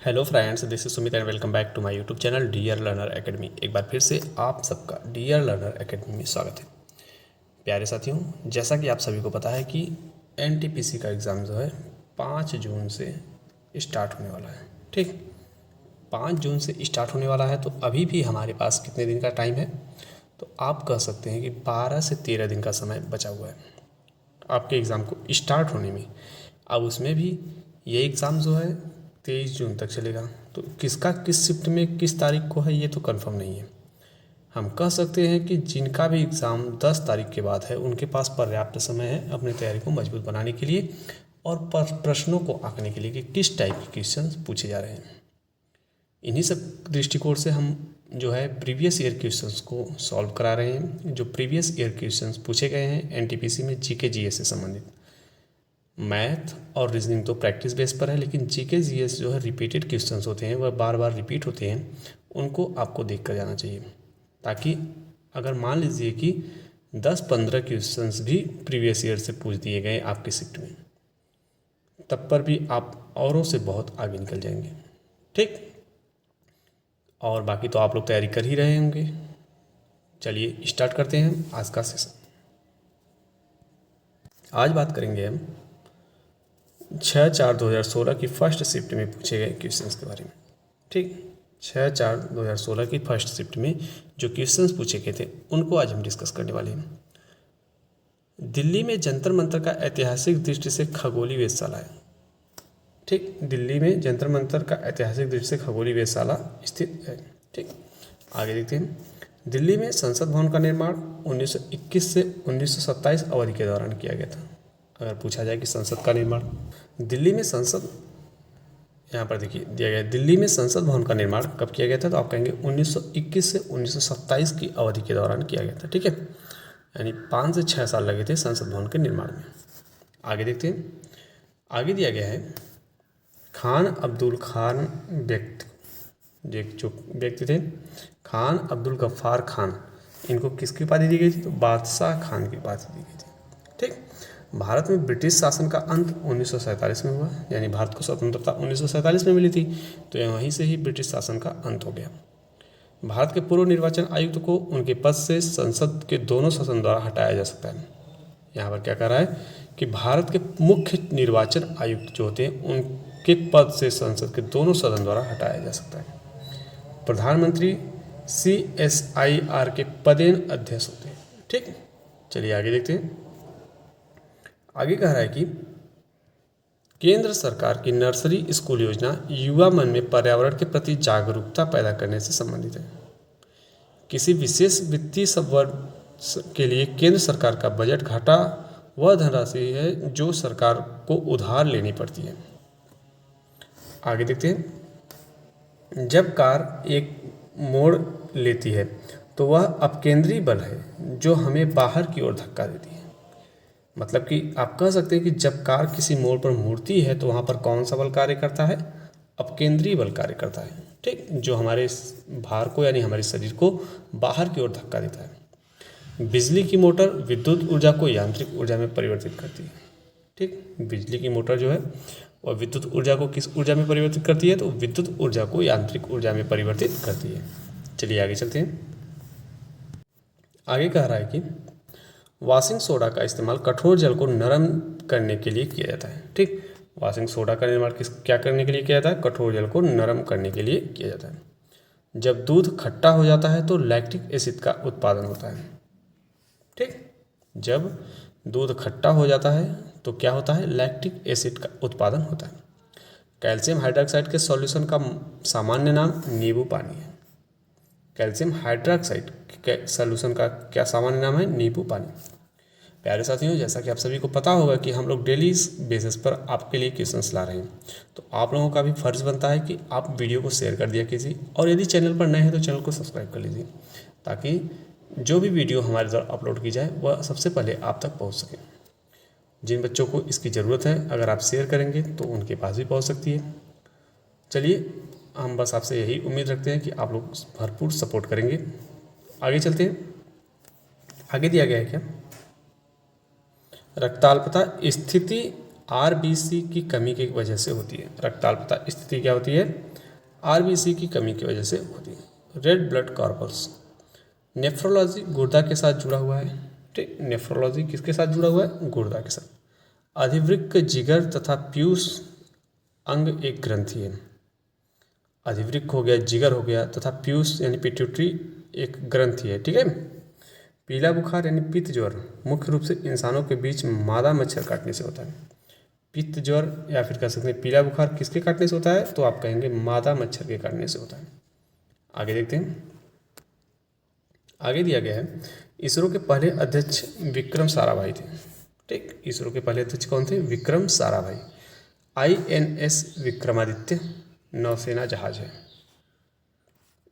Hello friends, this is Sumit and welcome back to my YouTube channel dear learner academy. एक बार फिर से आप सबका डियर लर्नर एकेडमी में स्वागत है। प्यारे साथियों, जैसा कि आप सभी को पता है कि एनटीपीसी का एग्ज़ाम जो है 5 जून से स्टार्ट होने वाला है। ठीक, 5 जून से स्टार्ट होने वाला है, तो अभी भी हमारे पास कितने दिन का टाइम है? तो आप कह सकते हैं कि 12 से 13 दिन का समय बचा हुआ है आपके एग्ज़ाम को स्टार्ट होने में। अब उसमें भी ये एग्ज़ाम जो है 23 जून तक चलेगा, तो किसका किस शिफ्ट में किस तारीख को है ये तो कंफर्म नहीं है। हम कह सकते हैं कि जिनका भी एग्ज़ाम 10 तारीख के बाद है उनके पास पर्याप्त समय है अपनी तैयारी को मजबूत बनाने के लिए और प्रश्नों को आंकने के लिए कि किस टाइप के क्वेश्चन पूछे जा रहे हैं। इन्हीं सब दृष्टिकोण से हम जो है प्रीवियस ईयर क्वेश्चंस को सॉल्व करा रहे हैं। जो प्रीवियस ईयर क्वेश्चंस पूछे गए हैं एनटीपीसी में जीके जीएस से संबंधित, मैथ और रीजनिंग तो प्रैक्टिस बेस पर है, लेकिन जीके जीएस जो है रिपीटेड क्वेश्चंस होते हैं, वह बार बार रिपीट होते हैं, उनको आपको देख कर जाना चाहिए, ताकि अगर मान लीजिए कि 10-15 क्वेश्चंस भी प्रीवियस ईयर से पूछ दिए गए आपके शिफ्ट में, तब पर भी आप औरों से बहुत आगे निकल जाएंगे। ठीक, और बाकी तो आप लोग तैयारी कर ही रहे होंगे। चलिए स्टार्ट करते हैं आज का सेशन। आज बात करेंगे हम 6/4/2016 की फर्स्ट शिफ्ट में पूछे गए क्वेश्चंस के बारे में। ठीक, 6/4/2016 की फर्स्ट शिफ्ट में जो क्वेश्चंस पूछे गए थे उनको आज हम डिस्कस करने वाले हैं। दिल्ली में जंतर मंतर का ऐतिहासिक दृष्टि से खगोलीय वेधशाला है। ठीक, दिल्ली में जंतर मंतर का ऐतिहासिक दृष्टि से खगोलीय वेधशाला स्थित है। ठीक, आगे देखते हैं। दिल्ली में संसद भवन का निर्माण 1921 से 1927 अवधि के दौरान किया गया था। अगर पूछा जाए कि संसद का निर्माण दिल्ली में संसद, यहाँ पर देखिए दिया गया है दिल्ली में संसद भवन का निर्माण कब किया गया था, तो आप कहेंगे 1921 से 1927 की अवधि के दौरान किया गया था। ठीक है, यानी 5 से 6 साल लगे थे संसद भवन के निर्माण में। आगे देखते हैं। आगे दिया गया है खान अब्दुल खान जो व्यक्ति थे, खान अब्दुल गफ्फार खान, इनको किसकी उपाधि दी गई थी, तो बादशाह खान की उपाधि दी गई थी। ठीक, भारत में ब्रिटिश शासन का अंत 1947 में हुआ, यानी भारत को स्वतंत्रता 1947 में मिली थी, तो वहीं से ही ब्रिटिश शासन का अंत हो गया। भारत के पूर्व निर्वाचन आयुक्त को उनके पद से संसद के दोनों सदन द्वारा हटाया जा सकता है। यहाँ पर क्या कह रहा है कि भारत के मुख्य निर्वाचन आयुक्त जो होते हैं उनके पद से संसद के दोनों सदन द्वारा हटाया जा सकता है। प्रधानमंत्री CSIR के पदेन अध्यक्ष होते हैं। ठीक, चलिए आगे देखते हैं। आगे कह रहा है कि केंद्र सरकार की नर्सरी स्कूल योजना युवा मन में पर्यावरण के प्रति जागरूकता पैदा करने से संबंधित है। किसी विशेष वित्तीय वर्ष के लिए केंद्र सरकार का बजट घाटा वह धनराशि है जो सरकार को उधार लेनी पड़ती है। आगे देखते हैं। जब कार एक मोड़ लेती है तो वह अपकेंद्री बल है जो हमें बाहर की ओर धक्का देती है। मतलब कि आप कह सकते हैं कि जब कार किसी मोड़ पर मुड़ती है तो वहाँ पर कौन सा बल कार्य करता है, अपकेंद्री बल कार्य करता है। ठीक, जो हमारे भार को यानी हमारे शरीर को बाहर की ओर धक्का देता है। बिजली की मोटर विद्युत ऊर्जा को यांत्रिक ऊर्जा में परिवर्तित करती है। ठीक, बिजली की मोटर जो है वह विद्युत ऊर्जा को किस ऊर्जा में परिवर्तित करती है, तो विद्युत ऊर्जा को यांत्रिक ऊर्जा में परिवर्तित करती है। चलिए आगे चलते हैं। आगे कह रहा है कि वॉशिंग सोडा का इस्तेमाल कठोर जल को नरम करने के लिए किया जाता है। ठीक, वॉशिंग सोडा का निर्माण क्या करने के लिए किया जाता है, कठोर जल को नरम करने के लिए किया जाता है। जब दूध खट्टा हो जाता है तो लैक्टिक एसिड का उत्पादन होता है। ठीक, जब दूध खट्टा हो जाता है तो क्या होता है, लैक्टिक एसिड का उत्पादन होता है। कैल्शियम हाइड्रोक्साइड के सॉल्यूशन का सामान्य नाम नींबू पानी है। कैल्शियम हाइड्रोक्साइड के सॉल्यूशन का क्या सामान्य नाम है, नींबू पानी। प्यारे साथियों, जैसा कि आप सभी को पता होगा कि हम लोग डेली बेसिस पर आपके लिए क्वेश्चंस ला रहे हैं, तो आप लोगों का भी फर्ज बनता है कि आप वीडियो को शेयर कर दिया कीजिए, और यदि चैनल पर नए हैं तो चैनल को सब्सक्राइब कर लीजिए, ताकि जो भी वीडियो हमारे द्वारा अपलोड की जाए वह सबसे पहले आप तक पहुँच सके। जिन बच्चों को इसकी ज़रूरत है अगर आप शेयर करेंगे तो उनके पास भी पहुँच सकती है। चलिए, हम बस आपसे यही उम्मीद रखते हैं कि आप लोग भरपूर सपोर्ट करेंगे। आगे चलते हैं। आगे दिया गया है क्या, रक्ताल्पता स्थिति RBC की कमी की वजह से होती है। रक्ताल्पता स्थिति क्या होती है, आरबीसी की कमी की वजह से होती है। रेड ब्लड कॉर्पल्स, नेफ्रोलॉजी गुर्दा के साथ जुड़ा हुआ है। ठीक, नेफ्रोलॉजी किसके साथ जुड़ा हुआ है? गुर्दा के साथ। अधिवृक्क, जिगर तथा पीयूष अंग एक ग्रंथि है। अधिवृक्क हो गया, जिगर हो गया तथा पीयूष यानी पिट्यूटरी एक ग्रंथि है। ठीक है। पीला बुखार यानी पित्त ज्वर मुख्य रूप से इंसानों के बीच मादा मच्छर काटने से होता है। पित्त ज्वर या फिर कह सकते हैं पीला बुखार किसके काटने से होता है? तो आप कहेंगे मादा मच्छर के काटने से होता है। आगे देखते हैं। आगे दिया गया है इसरो के पहले अध्यक्ष विक्रम साराभाई थे। ठीक, इसरो के पहले अध्यक्ष कौन थे? विक्रम साराभाई। INS विक्रमादित्य नौसेना जहाज है।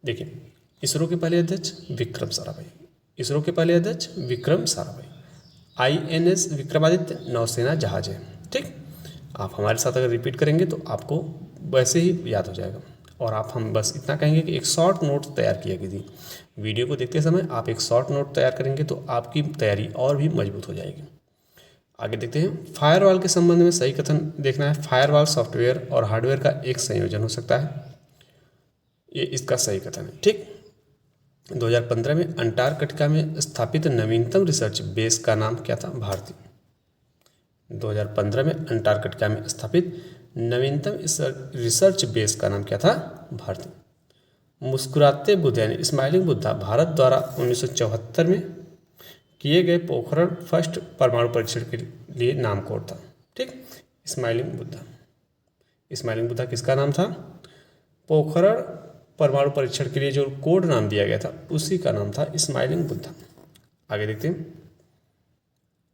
देखिए, इसरो के पहले अध्यक्ष विक्रम साराभाई, इसरो के पहले अध्यक्ष विक्रम साराभाई। INS विक्रमादित्य नौसेना जहाज है। ठीक, आप हमारे साथ अगर रिपीट करेंगे तो आपको वैसे ही याद हो जाएगा। और आप हम बस इतना कहेंगे कि एक शॉर्ट नोट तैयार किया कीजिए। वीडियो को देखते समय आप एक शॉर्ट नोट तैयार करेंगे तो आपकी तैयारी और भी मजबूत हो जाएगी। आगे देखते हैं। फायरवॉल के संबंध में सही कथन देखना है। फायरवॉल सॉफ्टवेयर और हार्डवेयर का एक संयोजन हो सकता है, ये इसका सही कथन है। ठीक, 2015 में अंटार्कटिका में स्थापित नवीनतम रिसर्च बेस का नाम क्या था? भारती। 2015 में अंटार्कटिका में स्थापित नवीनतम रिसर्च बेस का नाम क्या था? भारती। मुस्कुराते बुद्ध यानी स्माइलिंग बुद्धा भारत द्वारा 1974 में किए गए पोखरण फर्स्ट परमाणु परीक्षण के लिए नाम कोड था। ठीक, स्माइलिंग बुद्धा। स्माइलिंग बुद्धा किसका नाम था? पोखरण परमाणु परीक्षण के लिए जो कोड नाम दिया गया था उसी का नाम था स्माइलिंग बुद्धा। आगे देखते हैं।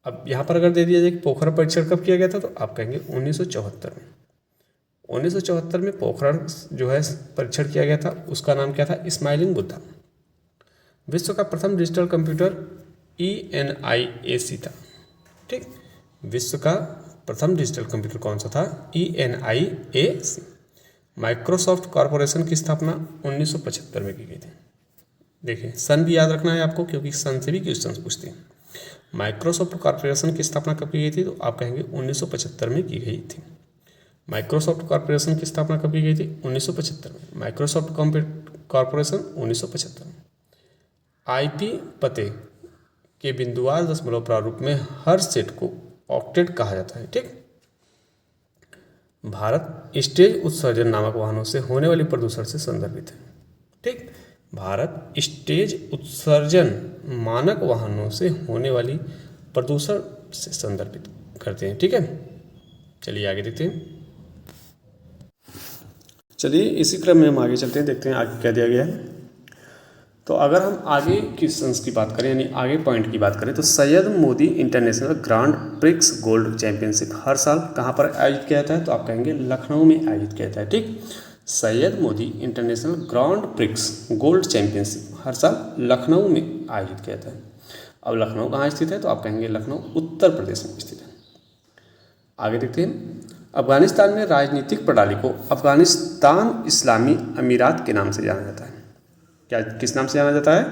अब यहाँ पर अगर दे दिया जाए कि पोखरण परीक्षण कब किया गया था तो आप कहेंगे 1974 में। 1974 में पोखरण जो है परीक्षण किया गया था, उसका नाम क्या था? स्माइलिंग बुद्धा। विश्व का प्रथम डिजिटल कंप्यूटर ENIAC था। ठीक, विश्व का प्रथम डिजिटल कंप्यूटर कौन सा था? ENIAC। माइक्रोसॉफ्ट कॉरपोरेशन की स्थापना 1975 में की गई थी। देखिए, सन भी याद रखना है आपको क्योंकि सन से भी क्वेश्चन पूछते हैं। माइक्रोसॉफ्ट कॉरपोरेशन की स्थापना कब की गई थी? तो आप कहेंगे 1975 में की गई थी। माइक्रोसॉफ्ट कॉरपोरेशन की स्थापना कब की गई थी? 1975 में। माइक्रोसॉफ्ट कॉरपोरेशन 1975 में। IP पते के बिंदुवार दशमलव प्रारूप में हर सेट को ऑक्टेट कहा जाता है। ठीक, भारत स्टेज उत्सर्जन नामक वाहनों से होने वाली प्रदूषण से संदर्भित है। ठीक, भारत स्टेज उत्सर्जन मानक वाहनों से होने वाली प्रदूषण से संदर्भित करते हैं। ठीक है, चलिए आगे देखते हैं। चलिए इसी क्रम में हम आगे चलते हैं, देखते हैं आगे क्या दिया गया है। तो अगर हम आगे क्वेश्चंस की बात करें यानी आगे पॉइंट की बात करें तो Syed Modi international Grand Prix gold championship हर साल कहाँ पर आयोजित किया जाता है? तो आप कहेंगे लखनऊ में आयोजित किया जाता है। ठीक, Syed Modi international Grand Prix gold championship हर साल लखनऊ में आयोजित किया जाता है। अब लखनऊ कहाँ स्थित है? तो आप कहेंगे लखनऊ उत्तर प्रदेश में स्थित है। आगे देखते हैं। अफगानिस्तान में राजनीतिक प्रणाली को अफगानिस्तान इस्लामी अमीरात के नाम से जाना जाता है। क्या किस नाम से जाना जाता है?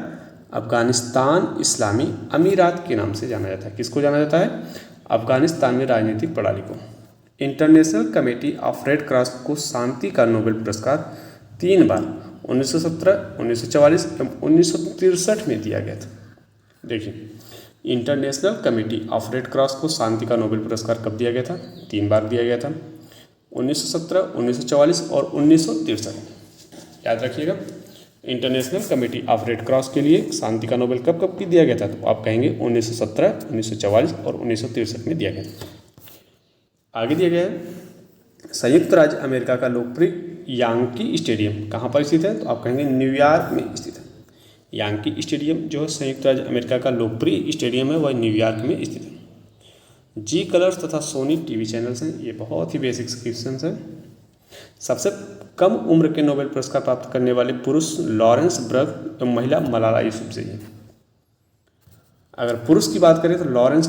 अफगानिस्तान इस्लामी अमीरात के नाम से जाना जाता है। किसको जाना जाता है? अफगानिस्तान में राजनीतिक प्रणाली को। International committee of red cross को शांति का नोबेल पुरस्कार 3 बार 1917, 1944 एवं 1963 में दिया गया था। देखिए, international committee of red cross को शांति का नोबेल पुरस्कार कब दिया गया था? 3 बार दिया गया था, 1917, 1944 और 1963। याद रखिएगा, international committee of red cross के लिए शांति का नोबेल कब कब दिया गया था? तो आप कहेंगे 1917, 1944 और 1963 में दिया गया था। आगे दिया गया है संयुक्त राज्य अमेरिका का लोकप्रिय यांकी स्टेडियम कहाँ पर स्थित है? तो आप कहेंगे न्यूयॉर्क में स्थित है। यांकी स्टेडियम जो संयुक्त राज्य अमेरिका का लोकप्रिय स्टेडियम है वह न्यूयॉर्क में स्थित है। जी कलर्स तथा सोनी टीवी चैनल्स हैं, ये बहुत ही बेसिक क्वेश्चन हैं। सबसे कम उम्र के नोबेल पुरस्कार प्राप्त करने वाले पुरुष लॉरेंस ब्रग एवं महिला मलाला यूसुफजई हैं। अगर पुरुष की बात करें तो लॉरेंस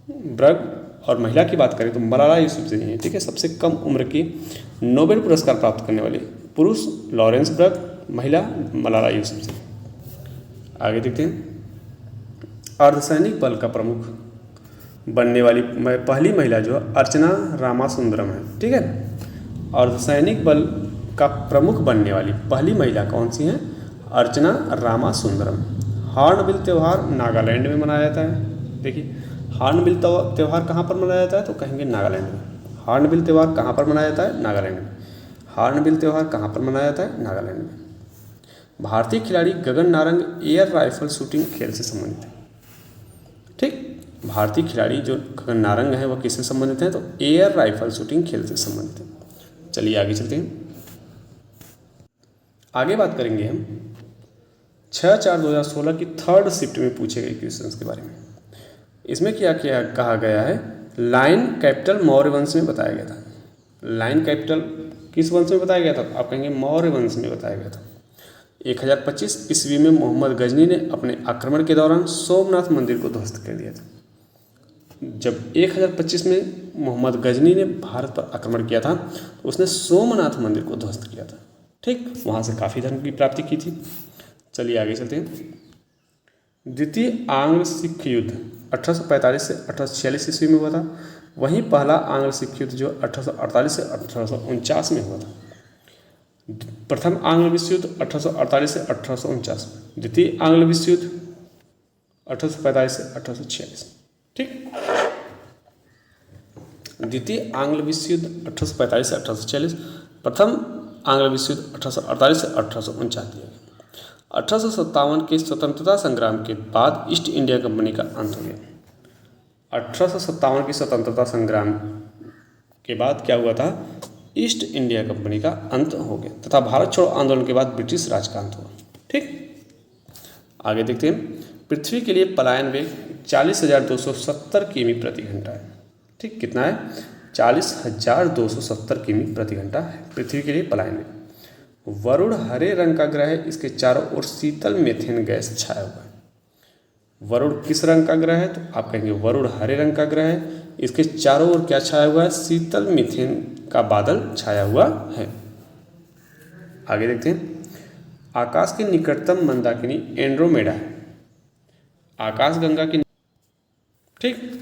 ब्रग और महिला की बात करें तो मलाला यूसुफजई हैं। ठीक है, सबसे कम उम्र की नोबेल पुरस्कार प्राप्त करने वाले पुरुष लॉरेंस ब्रग, महिला मलाला यूसुफजई। आगे देखते हैं। अर्धसैनिक बल का प्रमुख बनने वाली पहली महिला जो अर्चना रामासुंदरम है। ठीक है, अर्धसैनिक बल का प्रमुख बनने वाली पहली महिला कौन सी हैं? अर्चना रामासुंदरम। हॉर्नबिल त्यौहार नागालैंड में मनाया जाता है। देखिए, हॉर्नबिल त्यौहार कहाँ पर मनाया जाता है? तो कहेंगे नागालैंड में। हॉर्नबिल त्यौहार कहाँ पर मनाया जाता है? नागालैंड में। हॉर्नबिल त्यौहार कहाँ पर मनाया जाता है? नागालैंड में। भारतीय खिलाड़ी Gagan Narang air rifle shooting खेल से संबंधित है। ठीक, भारतीय खिलाड़ी जो गगन नारंग है वह किससे संबंधित है? तो एयर राइफल शूटिंग खेल से संबंधित है। चलिए आगे चलते हैं। आगे बात करेंगे हम 6/4/2016 की थर्ड शिफ्ट में पूछे गए क्वेश्चंस के बारे में। इसमें क्या क्या कहा गया है? लाइन कैपिटल मौर्य वंश में बताया गया था। लाइन कैपिटल किस वंश में बताया गया था? आप कहेंगे मौर्य वंश में बताया गया था। 1025 ईस्वी में मोहम्मद गजनी ने अपने आक्रमण के दौरान सोमनाथ मंदिर को ध्वस्त कर दिया था। जब 1025 में मोहम्मद गजनी ने भारत पर आक्रमण किया था तो उसने सोमनाथ मंदिर को ध्वस्त किया था। ठीक, वहाँ से काफ़ी धन की प्राप्ति की थी। चलिए आगे चलते हैं। द्वितीय आंग्ल सिख युद्ध 1845 से 1846 ईस्वी में हुआ था। वहीं पहला आंग्ल सिख युद्ध जो 1848 से 1849 में हुआ था। प्रथम आंग्ल विश्व युद्ध 1848 से 1849, द्वितीय आंग्ल विश्व युद्ध 1845 से 1846। ठीक, द्वितीय आंग्ल विश्व युद्ध 1845 से 1846, प्रथम आंग्ल विश्व युद्ध 1848 से 1849 दिया गया। 1857 के स्वतंत्रता संग्राम के बाद ईस्ट इंडिया कंपनी का अंत हो गया। 1857 के स्वतंत्रता संग्राम के बाद क्या हुआ था? ईस्ट इंडिया कंपनी का अंत हो गया तथा भारत छोड़ो आंदोलन के बाद ब्रिटिश राज का अंत हुआ। ठीक, आगे देखते हैं। पृथ्वी के लिए पलायन वेग 40,270 किमी प्रति घंटा है। ठीक, कितना है? 40,270 किमी प्रति घंटा है पृथ्वी के लिए पलायन वेग। वरुण हरे रंग का ग्रह है, इसके चारों ओर शीतल मीथेन गैस छाया हुआ है। वरुण किस रंग का ग्रह है? तो आप कहेंगे वरुण हरे रंग का ग्रह है, इसके चारों ओर क्या छाया हुआ है? शीतल मीथेन का बादल छाया हुआ है। आगे देखते हैं। आकाश की निकटतम मंदाकिनी एंड्रोमेडा है। आकाशगंगा की, ठीक,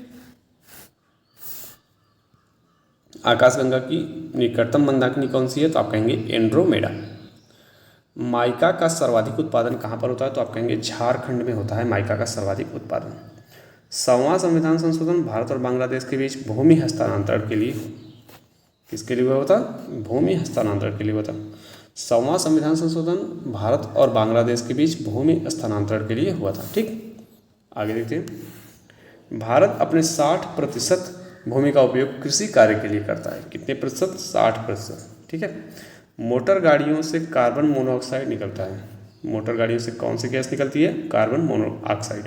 आकाशगंगा की निकटतम मंदाकिनी कौन सी है? तो आप कहेंगे एंड्रोमेडा। माइका का सर्वाधिक उत्पादन कहाँ पर होता है? तो आप कहेंगे झारखंड में होता है माइका का सर्वाधिक उत्पादन। 100वां संविधान संशोधन भारत और बांग्लादेश के बीच भूमि हस्तांतरण के लिए, किसके लिए हुआ था? भूमि हस्तांतरण के लिए हुआ था। 100वां संविधान संशोधन भारत और बांग्लादेश के बीच भूमि हस्तांतरण के लिए हुआ था। ठीक, आगे देखते हैं। भारत अपने 60% भूमि का उपयोग कृषि कार्य के लिए करता है। कितने प्रतिशत? 60%। ठीक है। मोटर गाड़ियों से कार्बन मोनोऑक्साइड निकलता है। मोटर गाड़ियों से कौन सी गैस निकलती है? Carbon monoxide.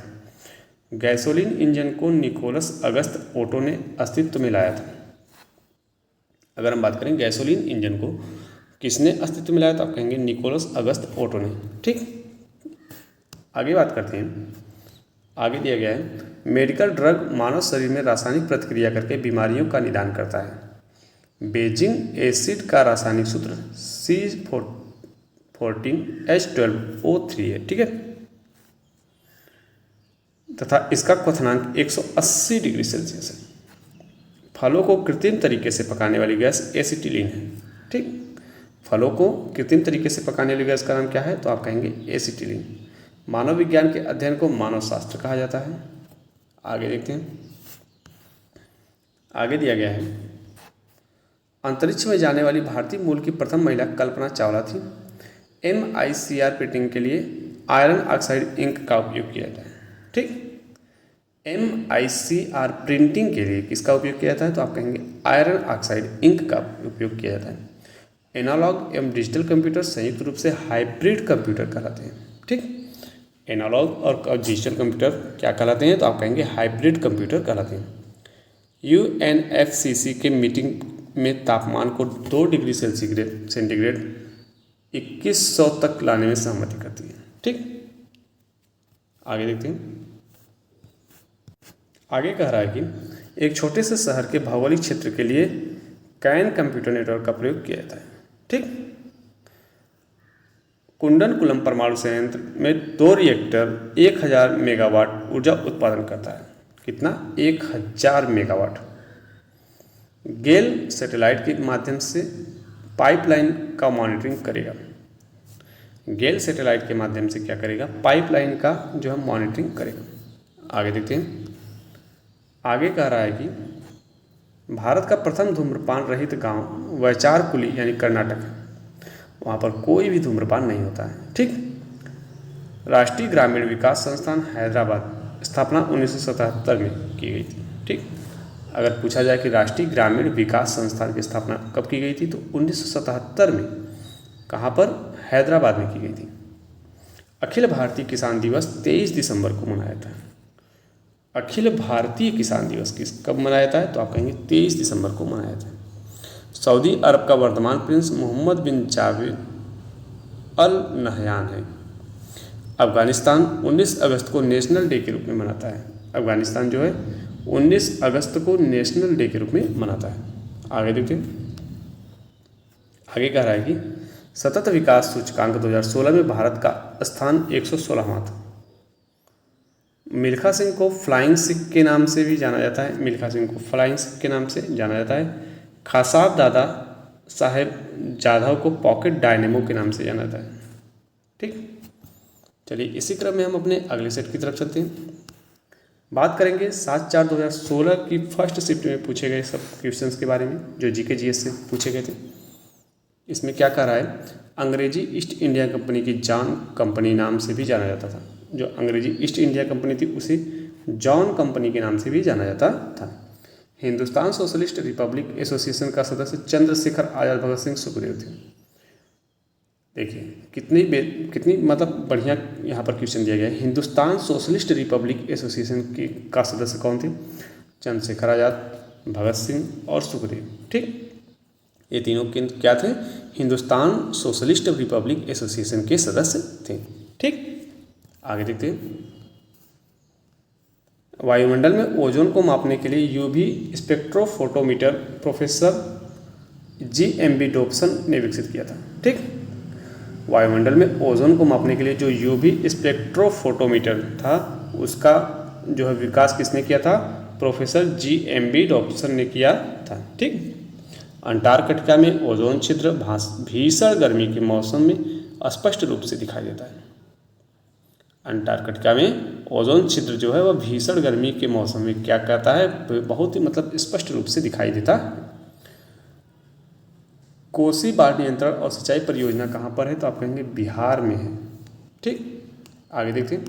गैसोलीन इंजन को निकोलस अगस्त ओटो ने अस्तित्व में लाया था। अगर हम बात करें गैसोलीन इंजन को किसने अस्तित्व में लाया, तो आप कहेंगे निकोलस अगस्त ओटो ने। ठीक, आगे बात करते हैं। आगे दिया गया है, मेडिकल ड्रग मानव शरीर में रासायनिक प्रतिक्रिया करके बीमारियों का निदान करता है। बेजिंग एसिड का रासायनिक सूत्र C14H12O3 है। ठीक है, तथा इसका क्वथनांक 180 डिग्री सेल्सियस है। फलों को कृत्रिम तरीके से पकाने वाली गैस एसिटिलीन है। ठीक, फलों को कृत्रिम तरीके से पकाने वाली गैस का नाम क्या है? तो आप कहेंगे एसिटिलीन। मानव विज्ञान के अध्ययन को मानव शास्त्र कहा जाता है। आगे देखते हैं। आगे दिया गया है, अंतरिक्ष में जाने वाली भारतीय मूल की प्रथम महिला कल्पना चावला थी। MICR प्रिंटिंग के लिए आयरन ऑक्साइड इंक का उपयोग किया जाता है। ठीक, MICR प्रिंटिंग के लिए किसका उपयोग किया जाता है? तो आप कहेंगे आयरन ऑक्साइड इंक का उपयोग किया जाता है। एनालॉग एवं डिजिटल कंप्यूटर संयुक्त रूप से हाइब्रिड कंप्यूटर कहलाते हैं। ठीक, एनालॉग और डिजिटल कंप्यूटर क्या कहलाते हैं? तो आप कहेंगे हाइब्रिड कंप्यूटर कहलाते हैं। UNFCCC के मीटिंग में तापमान को 2 डिग्री सेंटीग्रेड 2100 तक लाने में सहमति करती है। ठीक, आगे देखते हैं। आगे कह रहा है कि एक छोटे से शहर के भौगोलिक क्षेत्र के लिए कैन कंप्यूटर नेटवर्क का प्रयोग किया जाता है। ठीक, कुंडनकुलम परमाणु संयंत्र में 2 रिएक्टर 1000 मेगावाट ऊर्जा उत्पादन करता है। कितना? 1000 मेगावाट। गेल सैटेलाइट के माध्यम से पाइपलाइन का मॉनिटरिंग करेगा। गेल सैटेलाइट के माध्यम से क्या करेगा, पाइपलाइन का जो है मॉनिटरिंग करेगा। आगे देखते हैं, आगे कह रहा है कि भारत का प्रथम धूम्रपान रहित गांव वैचारकुली यानी कर्नाटक है, वहाँ पर कोई भी धूम्रपान नहीं होता है। ठीक। राष्ट्रीय ग्रामीण विकास संस्थान हैदराबाद स्थापना 1977 में की गई थी। ठीक। अगर पूछा जाए कि राष्ट्रीय ग्रामीण विकास संस्थान की स्थापना कब की गई थी तो 1977 में, कहाँ पर, हैदराबाद में की गई थी। अखिल भारतीय किसान दिवस 23 दिसंबर को मनाया जाता है। अखिल भारतीय किसान दिवस कब मनाया जाता है तो आप कहेंगे 23 दिसंबर को मनाया जाता है। सऊदी अरब का वर्तमान प्रिंस मोहम्मद बिन जावेद अल नहयान है। अफगानिस्तान 19 अगस्त को नेशनल डे के रूप में मनाता है। अफगानिस्तान जो है 19 अगस्त को नेशनल डे के रूप में मनाता है। आगे देखते हैं, आगे कह रहा है कि सतत विकास सूचकांक 2016 में भारत का स्थान 116वां था। मिल्खा सिंह को फ्लाइंग सिख के नाम से भी जाना जाता है। मिल्खा सिंह को फ्लाइंग सिख के नाम से जाना जाता है। खासाब दादा साहेब जाधव को पॉकेट डायनेमो के नाम से जाना जाता है। ठीक। चलिए इसी क्रम में हम अपने अगले सेट की तरफ चलते हैं। बात करेंगे 7/4/2016 की फर्स्ट शिफ्ट में पूछे गए सब क्वेश्चंस के बारे में जो जीके जीएस से पूछे गए थे। इसमें क्या कह रहा है, अंग्रेजी ईस्ट इंडिया कंपनी की जॉन कंपनी नाम से भी जाना जाता था। जो अंग्रेजी ईस्ट इंडिया कंपनी थी उसे जॉन कंपनी के नाम से भी जाना जाता था। हिंदुस्तान सोशलिस्ट रिपब्लिक एसोसिएशन का सदस्य चंद्रशेखर आजाद, भगत सिंह, सुखदेव थे। देखिए कितनी मतलब बढ़िया यहाँ पर क्वेश्चन दिया गया है। हिंदुस्तान सोशलिस्ट रिपब्लिक एसोसिएशन का सदस्य कौन थे, चंद्रशेखर आजाद, भगत सिंह और सुखदेव। ठीक। ये तीनों क्या थे, हिंदुस्तान सोशलिस्ट रिपब्लिक एसोसिएशन के सदस्य थे। ठीक। आगे देखते हैं, वायुमंडल में ओजोन को मापने के लिए UV spectrophotometer professor GMB Dobson ने विकसित किया था। ठीक। वायुमंडल में ओजोन को मापने के लिए जो यूवी स्पेक्ट्रोफोटोमीटर था उसका जो है विकास किसने किया था, प्रोफेसर GMB डॉप्सन ने किया था। ठीक। अंटार्कटिका में ओजोन छिद्र भीषण गर्मी के मौसम में स्पष्ट रूप से दिखाई देता है। अंटार्कटिका में ओजोन छिद्र जो है वह भीषण गर्मी के मौसम में क्या कहता है, बहुत ही मतलब स्पष्ट रूप से दिखाई देता है। कोसी बाढ़ नियंत्रण और सिंचाई परियोजना कहाँ पर है तो आप कहेंगे बिहार में है। ठीक। आगे देखते हैं,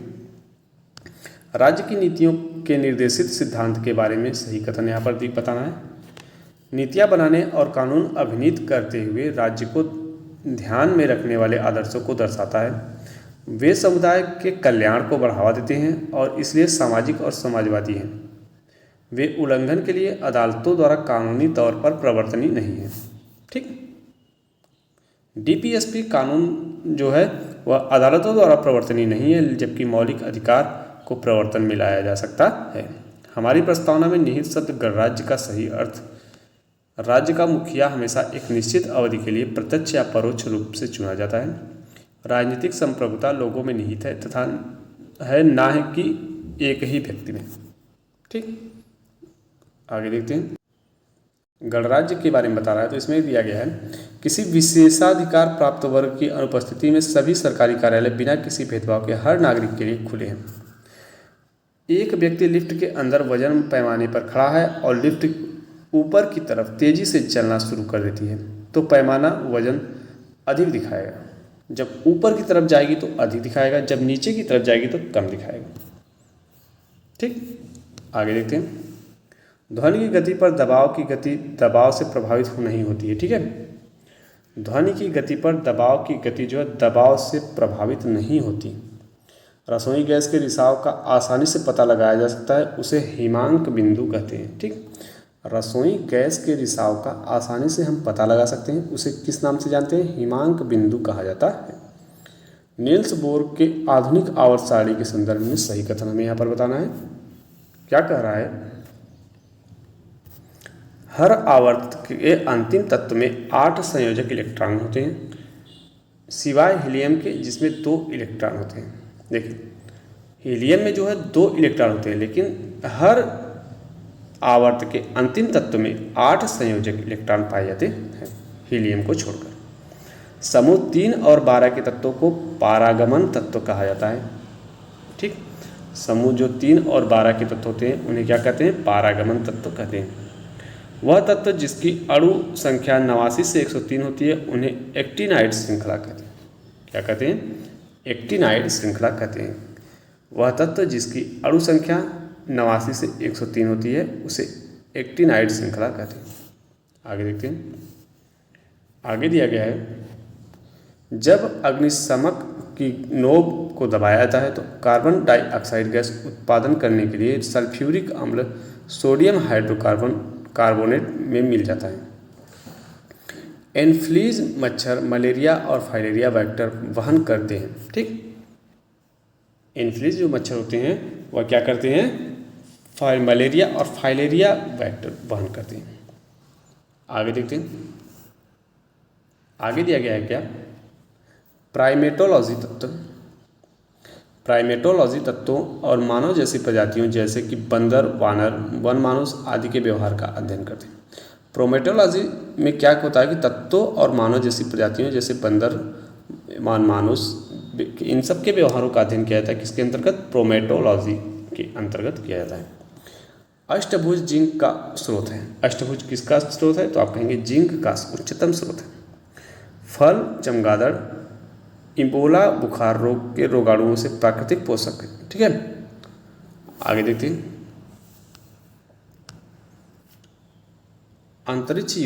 राज्य की नीतियों के निर्देशित सिद्धांत के बारे में सही कथन यहाँ पर बताना है। नीतियाँ बनाने और कानून अभिनीत करते हुए राज्य को ध्यान में रखने वाले आदर्शों को दर्शाता है। वे समुदाय के कल्याण को बढ़ावा देते हैं और इसलिए सामाजिक और समाजवादी हैं। वे उल्लंघन के लिए अदालतों द्वारा कानूनी तौर पर प्रवर्तनीय नहीं है। ठीक। DPSP कानून जो है वह अदालतों द्वारा प्रवर्तनीय नहीं है, जबकि मौलिक अधिकार को प्रवर्तन में लाया जा सकता है। हमारी प्रस्तावना में निहित शब्द गणराज्य का सही अर्थ, राज्य का मुखिया हमेशा एक निश्चित अवधि के लिए प्रत्यक्ष या परोक्ष रूप से चुना जाता है। राजनीतिक संप्रभुता लोगों में निहित है तथा है ना है कि एक ही व्यक्ति में। ठीक। आगे देखते हैं, गणराज्य के बारे में बता रहा है तो इसमें दिया गया है किसी विशेषाधिकार प्राप्त वर्ग की अनुपस्थिति में सभी सरकारी कार्यालय बिना किसी भेदभाव के हर नागरिक के लिए खुले हैं। एक व्यक्ति लिफ्ट के अंदर वजन पैमाने पर खड़ा है और लिफ्ट ऊपर की तरफ तेजी से चलना शुरू कर देती है तो पैमाना वजन अधिक दिखाएगा। जब ऊपर की तरफ जाएगी तो अधिक दिखाएगा, जब नीचे की तरफ जाएगी तो कम दिखाएगा। ठीक। आगे देखते हैं, ध्वनि की गति पर दबाव की गति दबाव से प्रभावित नहीं होती है। ठीक है। ध्वनि की गति पर दबाव की गति जो है दबाव से प्रभावित नहीं होती। रसोई गैस के रिसाव का आसानी से पता लगाया जा सकता है, उसे हिमांक बिंदु कहते हैं। ठीक। रसोई गैस के रिसाव का आसानी से हम पता लगा सकते हैं, उसे किस नाम से जानते हैं, हिमांक बिंदु कहा जाता है। नील्स बोर के आधुनिक आवर्त सारणी के संदर्भ में सही कथन हमें यहाँ पर बताना है। क्या कह रहा है, हर आवर्त के अंतिम तत्व में 8 संयोजक इलेक्ट्रॉन होते हैं सिवाय हीलियम के जिसमें 2 इलेक्ट्रॉन होते हैं। देखिए हीलियम में जो है 2 इलेक्ट्रॉन होते हैं, लेकिन हर आवर्त के अंतिम तत्व में 8 संयोजक इलेक्ट्रॉन पाए जाते हैं। हीलियम को छोड़कर। समूह 3 और 12 के तत्वों को पारागमन तत्व कहा जाता है। ठीक, समूह जो 3 और 12 के तत्व होते हैं उन्हें क्या कहते हैं? पारागमन तत्व कहते हैं। वह तत्व जिसकी अणु संख्या 89 से 103 होती है उन्हें एक्टिनाइड श्रृंखला कहते हैं। क्या कहते हैं? एक्टिनाइड श्रृंखला कहते हैं। वह तत्व जिसकी अणु संख्या 89 से 103 होती है उसे एक्टिनाइड श्रृंखला कहते हैं। आगे देखते हैं। आगे दिया गया है, जब अग्निशमक की नोब को दबाया जाता है तो कार्बन डाइऑक्साइड गैस उत्पादन करने के लिए सल्फ्यूरिक अम्ल सोडियम कार्बोनेट में मिल जाता है। एनफ्लीज मच्छर मलेरिया और फाइलेरिया वेक्टर वहन करते हैं। ठीक, एनफ्लीज जो मच्छर होते हैं वह क्या करते हैं? मलेरिया और फाइलेरिया वेक्टर वहन करते हैं। आगे देखते हैं। आगे दिया गया है क्या? प्राइमेटोलॉजी तत्व। प्राइमेटोलॉजी तत्वों और मानव जैसी प्रजातियों जैसे कि बंदर, वानर, वन मानुष आदि के व्यवहार का अध्ययन करते हैं। प्रोमेटोलॉजी में क्या होता है कि तत्वों और मानव जैसी प्रजातियों जैसे बंदर, मानुष, इन सब के व्यवहारों का अध्ययन किया जाता है। किसके अंतर्गत? प्रोमेटोलॉजी के अंतर्गत किया जाता है। अष्टभुज जिंक का स्रोत है। अष्टभुज किसका स्रोत है? तो आप कहेंगे जिंक का उच्चतम स्रोत है। फल, चमगादड़, इबोला बुखार रोग के रोगाणुओं से प्राकृतिक पोषक है। ठीक है, आगे देखते हैं। अंतरिक्ष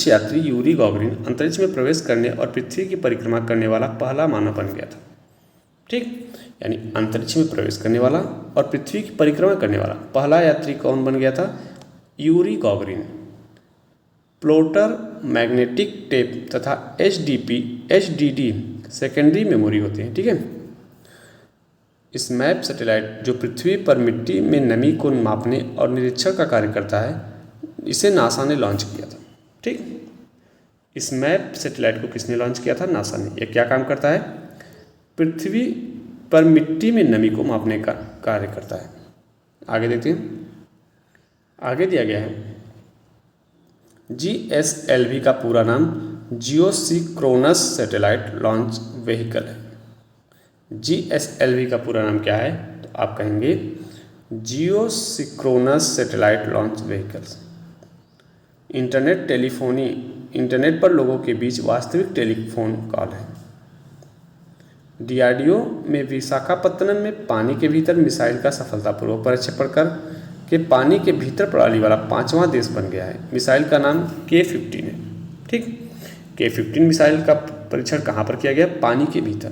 यात्री यूरी गॉगरिन अंतरिक्ष में प्रवेश करने और पृथ्वी की परिक्रमा करने वाला पहला मानव बन गया था। ठीक, यानी अंतरिक्ष में प्रवेश करने वाला और पृथ्वी की परिक्रमा करने वाला पहला यात्री कौन बन गया था? यूरी गॉगरिन। प्लोटर, मैग्नेटिक टेप तथा HDD सेकेंडरी मेमोरी होते हैं। ठीक है, स्मैप सैटेलाइट जो पृथ्वी पर मिट्टी में नमी को मापने और निरीक्षण का कार्य करता है, इसे नासा ने लॉन्च किया था। ठीक, स्मैप सैटेलाइट को किसने लॉन्च किया था? नासा ने। यह क्या काम करता है? पृथ्वी पर मिट्टी में नमी को मापने का कार्य करता है। आगे देखते हैं। आगे दिया गया है, GSLV का पूरा नाम जियोसिंक्रोनस सैटेलाइट लॉन्च व्हीकल है। GSLV का पूरा नाम क्या है? तो आप कहेंगे geosynchronous satellite launch vehicles. Internet telephony, internet पर लोगों के बीच वास्तविक टेलीफोन कॉल है। DRDO में विशाखापत्तनम में पानी के भीतर मिसाइल का सफलतापूर्वक प्रक्षेपण के पानी के भीतर प्रणाली वाला 5वां देश बन गया है। मिसाइल का नाम K-15 है। ठीक, K-15 मिसाइल का परीक्षण कहाँ पर किया गया? पानी के भीतर।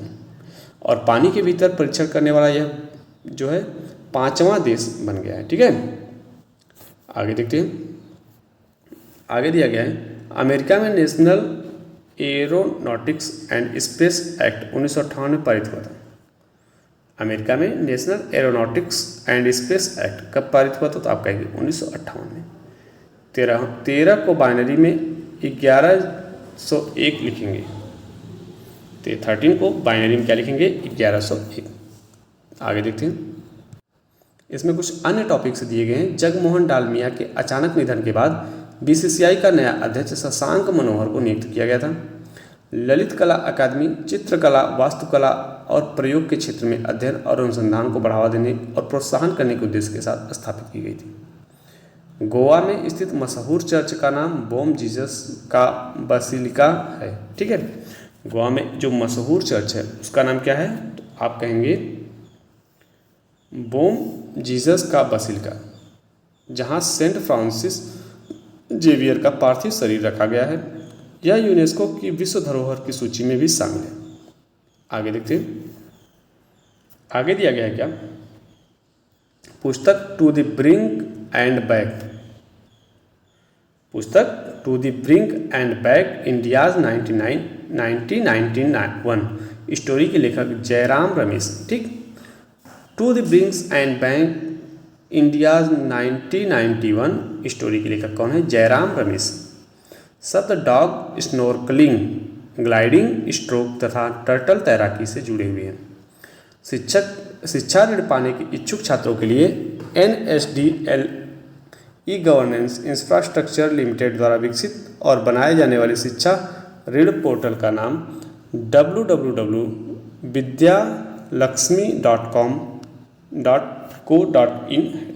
और पानी के भीतर परीक्षण करने वाला यह जो है 5वां देश बन गया है। ठीक है, आगे देखते हैं। आगे दिया गया है, अमेरिका में national aeronautics and space act 1958 में पारित हुआ था। अमेरिका में national aeronautics and space act कब पारित हुआ था? तो आप कहेंगे 1958 में। 13 को बाइनरी में 1101 लिखेंगे। 13 को बाइनरी में क्या लिखेंगे? 1101। आगे देखते हैं। इसमें कुछ अन्य टॉपिक्स दिए गए हैं। जगमोहन डालमिया के अचानक निधन के बाद BCCI का नया अध्यक्ष शशांक मनोहर को नियुक्त किया गया था। ललित कला अकादमी चित्रकला, वास्तुकला और प्रयोग के क्षेत्र में अध्ययन और अनुसंधान को बढ़ावा देने और प्रोत्साहन करने के उद्देश्य के साथ स्थापित की गई थी। गोवा में स्थित मशहूर चर्च का नाम बोम जीसस का बसिलिका है। ठीक है, गोवा में जो मशहूर चर्च है उसका नाम क्या है? तो आप कहेंगे बोम जीसस का बसिलिका, जहाँ सेंट फ्रांसिस जेवियर का पार्थिव शरीर रखा गया है। यह यूनेस्को की विश्व धरोहर की सूची में भी शामिल है। आगे देखते हैं। आगे दिया गया है क्या? पुस्तक to the brink and back. पुस्तक to the brink and back India's 1991 story के लेखक जयराम रमेश। ठीक, to the brinks and bank India's 1991 story के लेखक कौन है? जयराम रमेश। शब्द डॉग स्नोर्कलिंग, ग्लाइडिंग, स्ट्रोक तथा टर्टल तैराकी से जुड़े हुए हैं। शिक्षा ऋण पाने के इच्छुक छात्रों के लिए ई गवर्नेंस इंफ्रास्ट्रक्चर लिमिटेड द्वारा विकसित और बनाए जाने वाली शिक्षा ऋण पोर्टल का नाम www.vidyalakshmi.com.co.in है।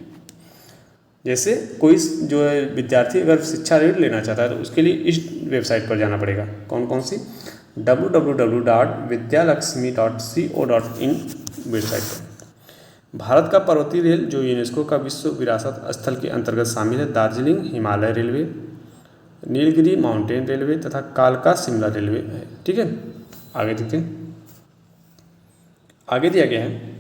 जैसे कोई जो है विद्यार्थी अगर शिक्षा ऋण लेना चाहता है तो उसके लिए इस वेबसाइट पर जाना पड़ेगा। कौन कौन सी? www.vidyalakshmi.co.in वेबसाइट पर। भारत का पर्वतीय रेल जो यूनेस्को का विश्व विरासत स्थल के अंतर्गत शामिल है, Darjeeling Himalaya railway, Nilgiri mountain railway तथा कालका शिमला रेलवे है। ठीक है, आगे देखते हैं। आगे दिया गया है,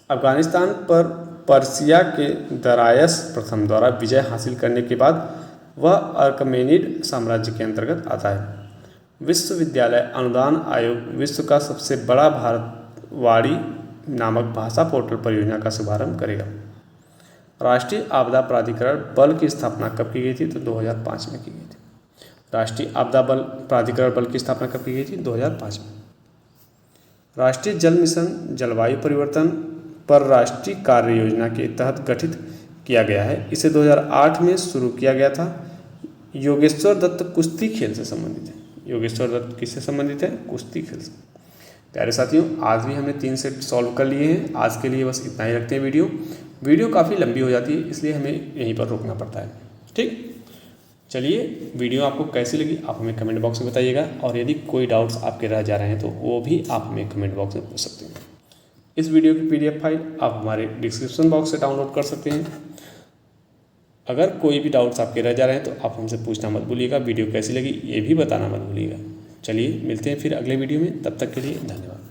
अफगानिस्तान पर पर्सिया के दरायस प्रथम द्वारा विजय हासिल करने के बाद वह अर्कमेनिड साम्राज्य के अंतर्गत आता है। विश्वविद्यालय अनुदान आयोग विश्व का सबसे बड़ा भारतवाड़ी नामक भाषा पोर्टल परियोजना का शुभारंभ करेगा। राष्ट्रीय आपदा प्राधिकरण बल की स्थापना कब की गई थी? तो 2005 में की गई थी। राष्ट्रीय आपदा बल प्राधिकरण बल की स्थापना कब की गई थी? 2005 में। राष्ट्रीय जल मिशन जलवायु परिवर्तन पर राष्ट्रीय कार्य योजना के तहत गठित किया गया है। इसे 2008 में शुरू किया गया था। योगेश्वर दत्त कुश्ती खेल से संबंधित है। योगेश्वर दत्त किससे संबंधित है? कुश्ती खेल से। प्यारे साथियों, आज भी हमने 3 सेट सॉल्व कर लिए हैं। आज के लिए बस इतना ही रखते हैं। वीडियो काफ़ी लंबी हो जाती है, इसलिए हमें यहीं पर रोकना पड़ता है। ठीक, चलिए, वीडियो आपको कैसी लगी आप हमें कमेंट बॉक्स में बताइएगा, और यदि कोई डाउट्स आपके रह जा रहे हैं तो वो भी आप हमें कमेंट बॉक्स में पूछ सकते हैं। इस वीडियो की PDF फाइल आप हमारे डिस्क्रिप्शन बॉक्स से डाउनलोड कर सकते हैं। अगर कोई भी डाउट्स आपके रह जा रहे हैं तो आप हमसे पूछना मत भूलिएगा। वीडियो कैसी लगी ये भी बताना मत भूलिएगा। चलिए, मिलते हैं फिर अगले वीडियो में। तब तक के लिए धन्यवाद।